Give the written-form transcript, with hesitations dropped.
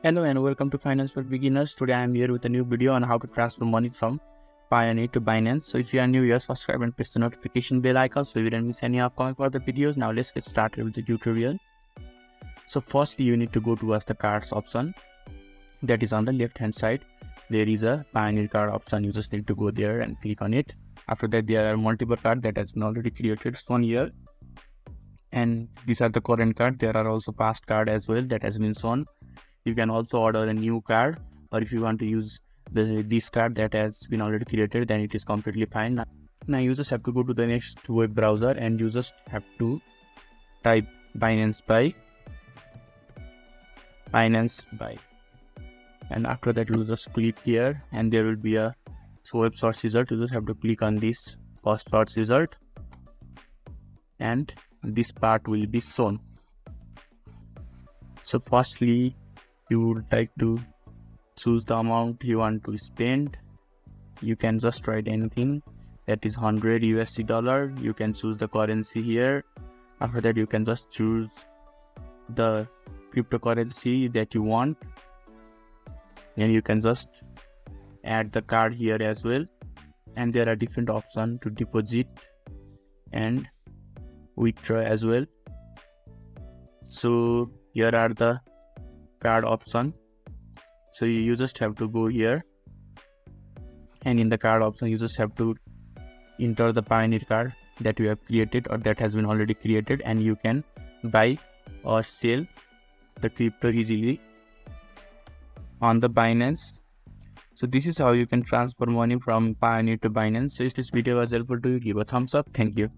Hello and welcome to Finance for Beginners. Today I am here with a new video on how to transfer money from Payoneer to Binance. So if you are new here, subscribe and press the notification bell icon so you don't miss any upcoming further videos. Now let's get started with the tutorial. So firstly, you need to go towards the cards option that is on the left hand side. There is a Payoneer card option. You just need to go there and click on it. After that, there are multiple cards that has been already created shown here. And these are the current cards. There are also past cards as well that has been shown. You can also order a new card, or if you want to use this card that has been already created, then it is completely fine. Now you just have to go to the next web browser and you just have to type Binance Buy, and after that you just click here and there will be a web search result. You just have to click on this first search result and this part will be shown. So firstly, you would like to choose the amount you want to spend. You can just write anything, that is 100 USD dollar. You can choose the currency here. After that you can just choose the cryptocurrency that you want, and you can just add the card here as well. And there are different options to deposit and withdraw as well. So here are the card option. So you just have to go here, and in the card option you just have to enter the Payoneer card that you have created or that has been already created, and you can buy or sell the crypto easily on the Binance. So this is how you can transfer money from Payoneer to Binance. So if this video was helpful to you, give a thumbs up. Thank you.